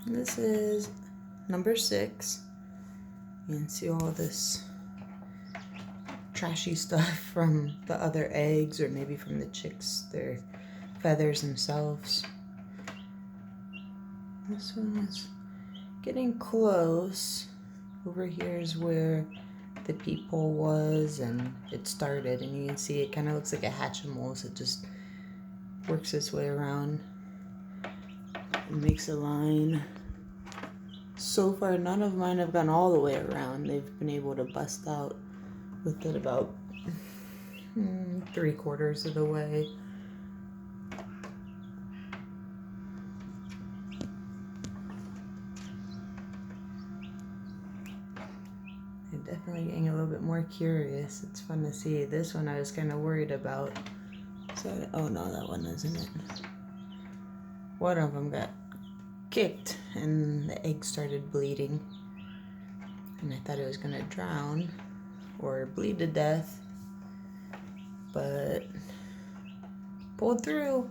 This is number 6. You can see all this trashy stuff from the other eggs, or maybe from the chicks, their feathers themselves. This one is getting close. Over here is where the peephole was and it started, and you can see it kind of looks like a Hatchimal, so it just works its way around and makes a line. So far, none of mine have gone all the way around. They've been able to bust out with it about 3/4 of the way. They're definitely getting a little bit more curious. It's fun to see. This one I was kind of worried about. So, oh no, that one isn't it. One of them got kicked and the egg started bleeding. And I thought it was gonna drown or bleed to death, but pulled through.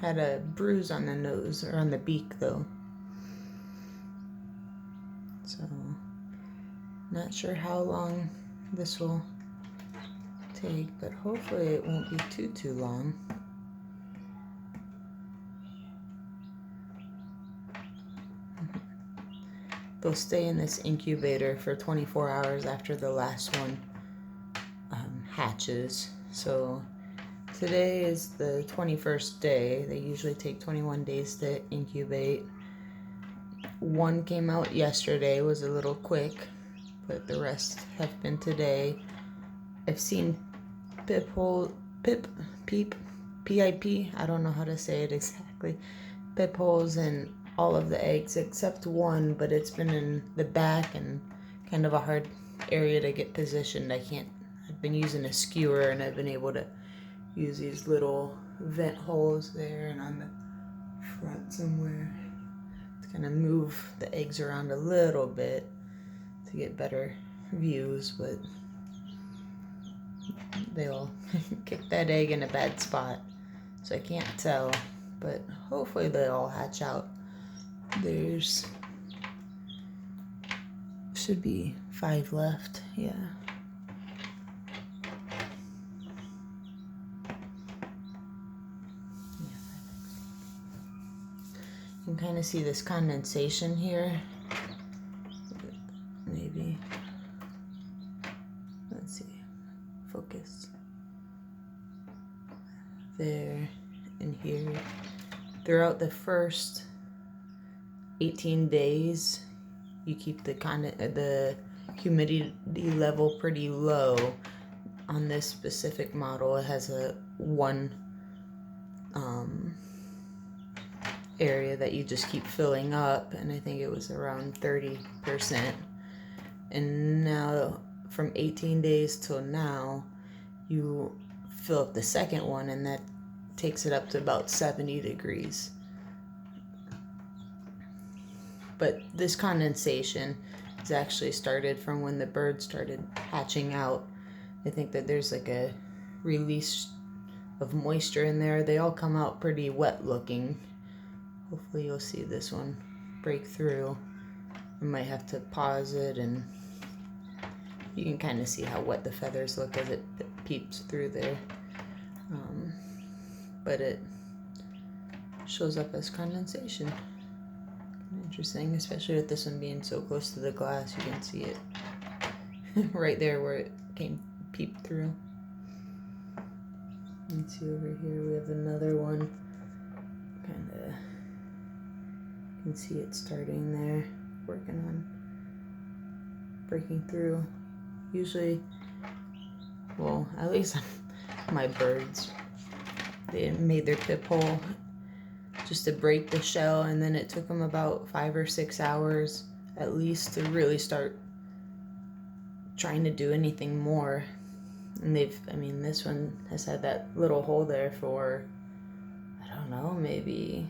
Had a bruise on the nose, or on the beak though. So, not sure how long this will take, but hopefully it won't be too long. They'll stay in this incubator for 24 hours after the last one hatches. So today is the 21st day. They usually take 21 days to incubate. One came out yesterday, was a little quick, but the rest have been today. I've seen PIP, I don't know how to say it exactly, pip holes in all of the eggs except one, but it's been in the back and kind of a hard area to get positioned. I've been using a skewer and I've been able to use these little vent holes there and on the front somewhere to kind of move the eggs around a little bit to get better views, but they all kicked that egg in a bad spot, so I can't tell, but hopefully they all hatch out. There's should be 5 left, yeah. You can kind of see this condensation here. Maybe. Let's see. Focus. There and here. Throughout the first 18 days, you keep the humidity level pretty low. On this specific model, it has a 1 area that you just keep filling up, and I think it was around 30%. And now, from 18 days till now, you fill up the second one, and that takes it up to about 70 degrees. But this condensation is actually started from when the bird started hatching out. I think that there's like a release of moisture in there. They all come out pretty wet looking. Hopefully you'll see this one break through. I might have to pause it, and you can kind of see how wet the feathers look as it peeps through there. But it shows up as condensation. Interesting, especially with this one being so close to the glass. You can see it right there where it peeped through. You can see over here we have another one. Kind of can see it starting there, working on breaking through. Usually, well, at least my birds, they made their pip hole just to break the shell, and then it took them about 5 or 6 hours at least to really start trying to do anything more. And this one has had that little hole there for, I don't know, maybe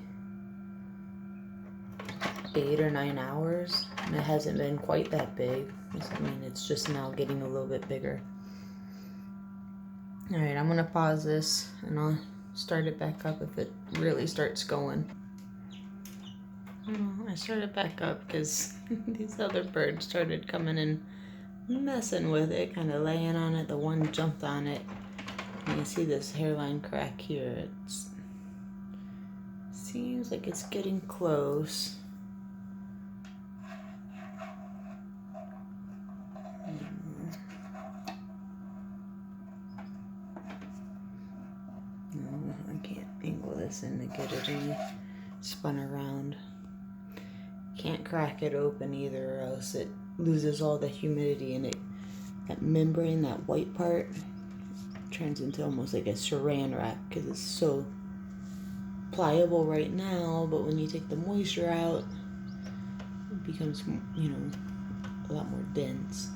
8 or 9 hours, and it hasn't been quite that big. It's just now getting a little bit bigger. Alright, I'm gonna pause this and I'll start it back up if it really starts going. I started back up because these other birds started coming and messing with it, kind of laying on it. The one jumped on it. And you see this hairline crack here. It seems like it's getting close. No, I can't angle this in to get it any spun around. Can't crack it open either, or else it loses all the humidity in it. That membrane, that white part, turns into almost like a saran wrap because it's so pliable right now, but when you take the moisture out, it becomes, a lot more dense.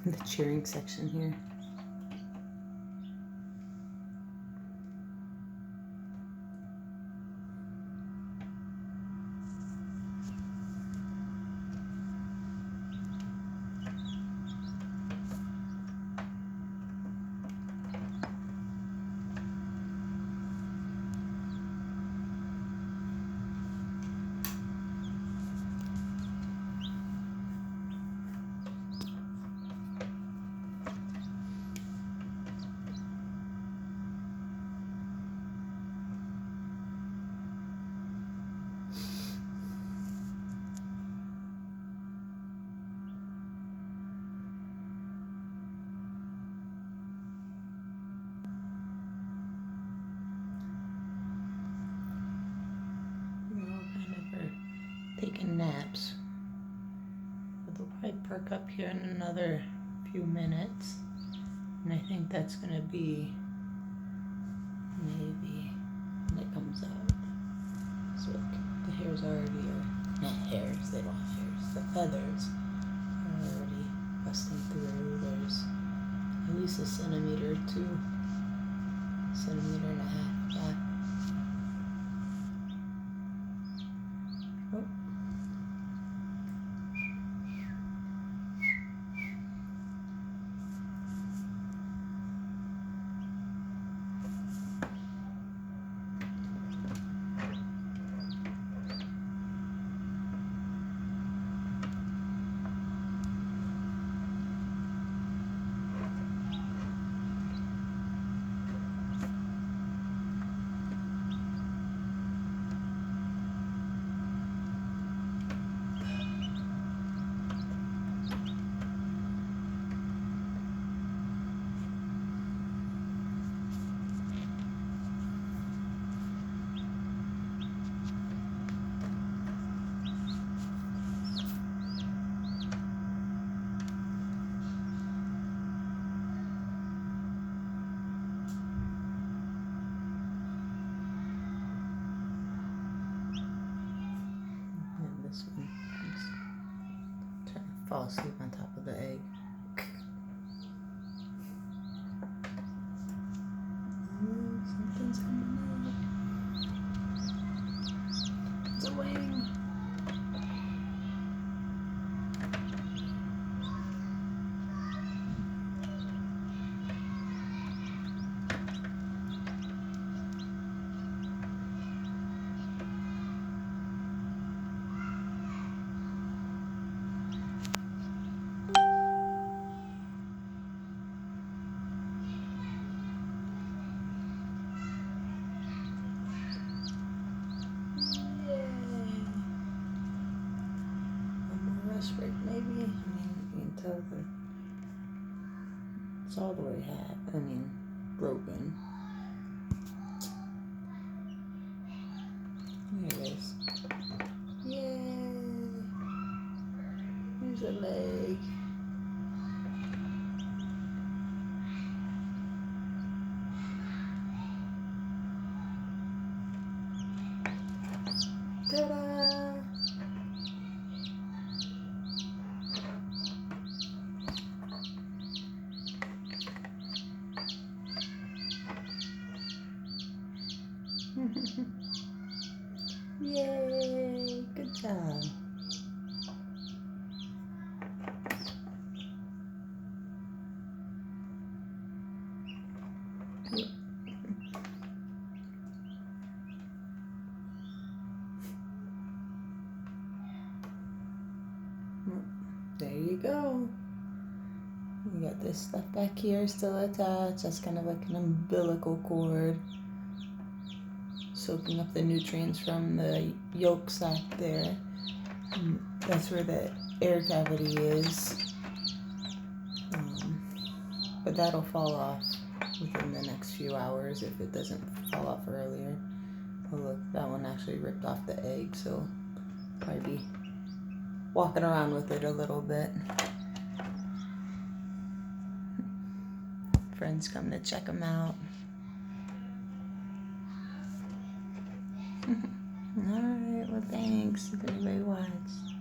The cheering section here. Taking naps, but they'll probably perk up here in another few minutes, and I think that's gonna be maybe when it comes out. So the hairs already are not hairs; they don't have hairs. The feathers are already busting through. There's at least 1 centimeter or 2, 1.5 centimeters back. Oh. This one. Just trying to fall asleep on top of the egg. Something's coming out. It's a wing. Break maybe. You can tell that it's all the way broken. the leg. Ta-da! Yay! Good job. There you go. We got this stuff back here still attached. That's kind of like an umbilical cord, soaking up the nutrients from the yolk sac there. And that's where the air cavity is. But that'll fall off within the next few hours if it doesn't fall off earlier. Oh look, that one actually ripped off the egg, so probably be walking around with it a little bit. Friends come to check them out. Alright, well thanks if anybody watched.